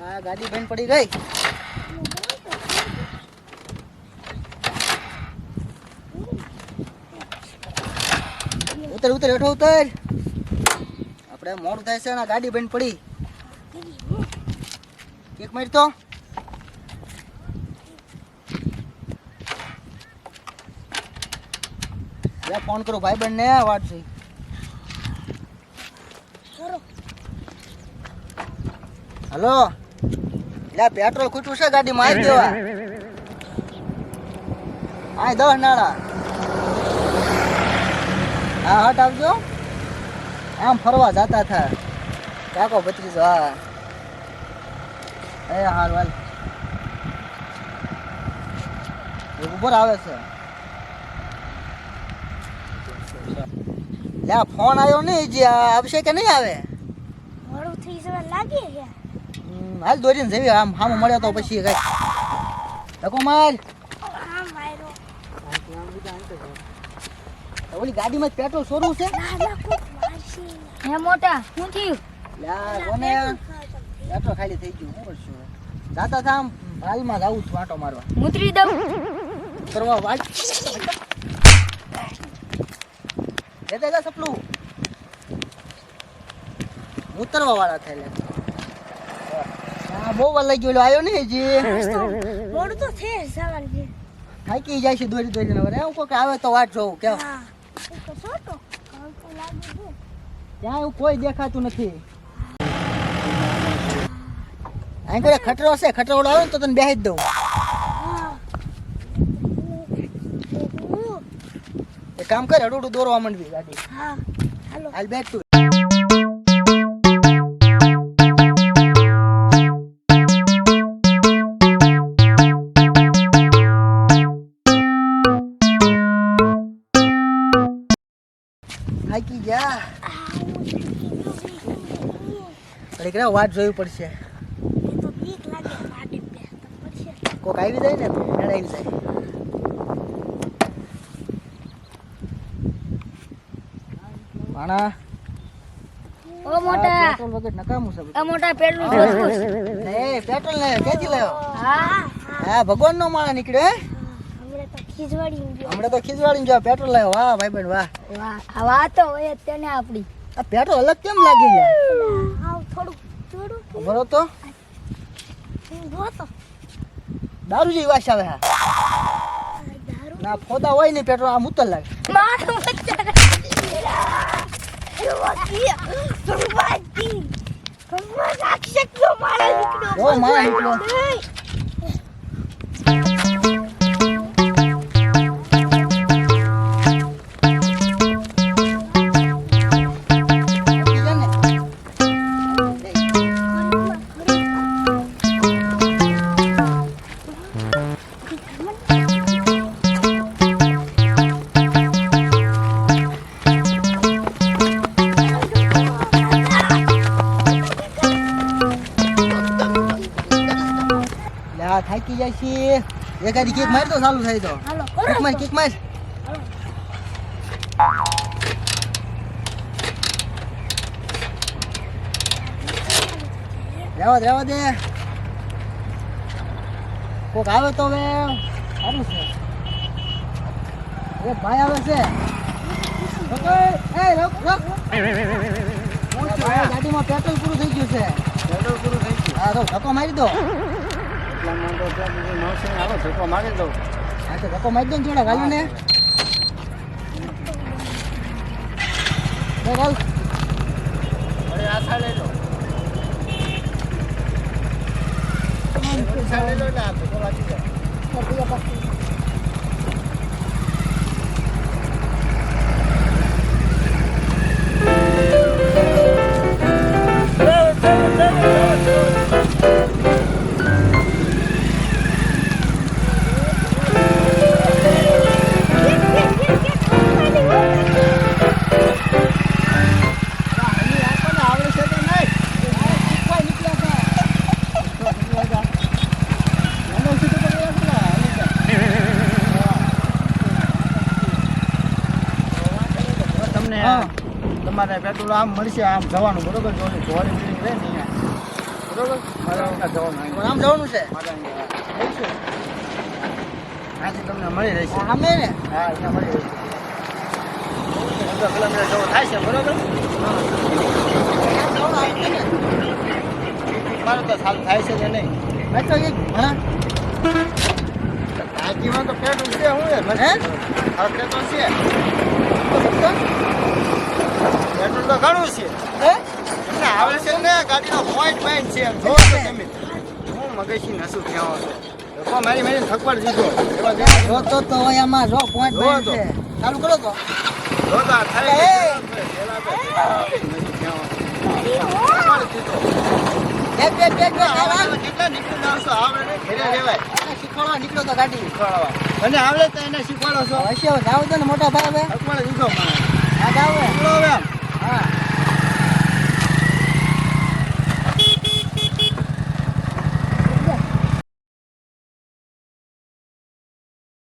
આ ગાડી બંધ પડી ગઈ. ઉતર ઉતર હેઠો ઉતર. આપણે મોડું થાય છે ને ગાડી બંધ પડી. કેક મારી તો ફોન કરો ભાઈ બંધ ને વાત છે. હલો લે પેટ્રોલ ખૂટ્યું છે ગાડીમાં આવી દેવા. આ 10 નાળા. હા હટ આવજો. આમ ફરવા જતા થા કાકો ભત્રીજો. હા એ હાલ હાલ ઉપર આવે છે. લે ફોન આવ્યો નહીં જે આવશે કે નહીં આવે? મોડું થઈ જવા લાગે છે. હાલ દોરીને જવી આમ સામું મળ્યો તો પછી કઈ ધક્કો માર. આ મારો ઓલી ગાડીમાં જ પેટ્રોલ સોરું છે. નાના કોક મારશી. હે મોટા શું થયું? લા કોને પેટ્રોલ ખાલી થઈ ગયું. હું કરશું જાતા થા આમ હાલમાં જાવું છું આંટો મારવા. મુતરી દઉં કરવા વાટ લેતા જા સપલું. ઉતરવા વાળા થયેલા. હા બહુ વાર લઈ ગયો આવ્યો નહીં હજી. મોડું તો છે સવાલ છે. થાકી જાય છે દોરી દોરીને. હવે હું કોક આવે તો વાટ જોઉં કેમ. હા એક છોટો કામ તો લાગે છે. ત્યાં એવું કોઈ દેખાતું નથી. અહીં કોઈ ખટરો હશે. ખટરો વાળો આવે ને તો તને બેસી જ દઉં. હા એક કામ કર હડું દોરવા માંડવી ગાડી. હા હાલો હાલ બેઠ તું. થાકી જા. ઘડીક રહો વાટ જોવી પડશે. એ તો બીક લાગે પાડી બે તો પડશે. કોક આવી જાય ને તો આવી જાય. પાણા ઓ મોટા પેટ્રોલ વગર નકામું છે બધું. આ મોટા પેલું જોતું એ પેટ્રોલ ને ક્યાંથી લાવ્યો? હા હા ભગવાન નો માળા નીકળ્યો. હે હમણે તો ખીજવાડી ગયો. હમણાં તો ખીજવાડીને જો પેટ્રોલ લાવ્યો. વાહ ભાઈ બેન વાહ. વાહ આ વાત હોય જ તેને આપડી. આ પેટ્રોલ અલગ કેમ લાગી લે? આવ થોડું થોડું બરો તો ગોતો દારૂ જેવી વાસ આવે. હા દારૂ ના ફોદા હોય ને પેટ્રોલ આમ ઉતર લાગે. મારું બચ્ચા સુરવાતી કમર રાક્ષસ નો મારા નીકળ્યો. ઓ મારા નીકળ્યો. થાકી જાય છે. એકાદી કેક માર તો ચાલુ થાય તો. હાલો કેક માર કેક માર. રહેવા દે. કોક આવે તો હવે સારું છે. એક ભાઈ આવે છે. ગાડીમાં પેટ્રોલ પૂરું થઈ ગયું છે. હા તો ધક્કો મારી દો. ધક્કો મારી દઉં. હા તો ધક્કો મારી દો ને થોડા ગાલું ને. ગાલ અરે આ સાઈડ લઈ લો. સાઈડ લઈ લો એટલે આ ધક્કો વાગી જાય. તમારે પેટ્રોલ આમ મળશે આમ જવાનું બરોબર. જો ઘોડી બિલ્ડિંગ રહે ને બરોબર મારે અહીંયા જવાનું પણ આમ જવાનું છે મારે અહીંયા જઈશું. ત્યાંથી તમને મળી રહેશે આ સામે ને હા અહીંયા મળી રહેશે 15 કિલોમીટર જેવું થાય છે બરોબર આમ જવાનું આવશે ને મારું તો સારું થાય છે કે નહીં મેટ્રો એક હા ટાંકીમાં તો પેટ્રોલ છે હું યાર હે હા પેટ્રોલ છે તો પેટ્રોલ તો ઘણું છે હે તમને આવે છે ને ગાડીનો પોઈન્ટ પોઈન્ટ છે એમ જોવો તો તમે હું મગજથી નસું કહેવા છો લોકો મારી મારીને થકવાડ દીધો એવા દેવા જો તો હોય આમાં જો પોઈન્ટ જો પોઈન્ટ તો. છે ચાલુ કરો તો જો તો આ થાય એ! બેગ બેગ બેગ બેગ હાલ હાલ કેટલા નીકળી જાવ છો આવડે નહીં ઘરે રહેવાય આને શીખવાડવા નીકળ્યો તો ગાડી શીખવાડવા અને આવડે તો એને શીખવાડો છો હશે જાવ તો ને મોટા ભાઈ હવે થકવાડ દીધો મને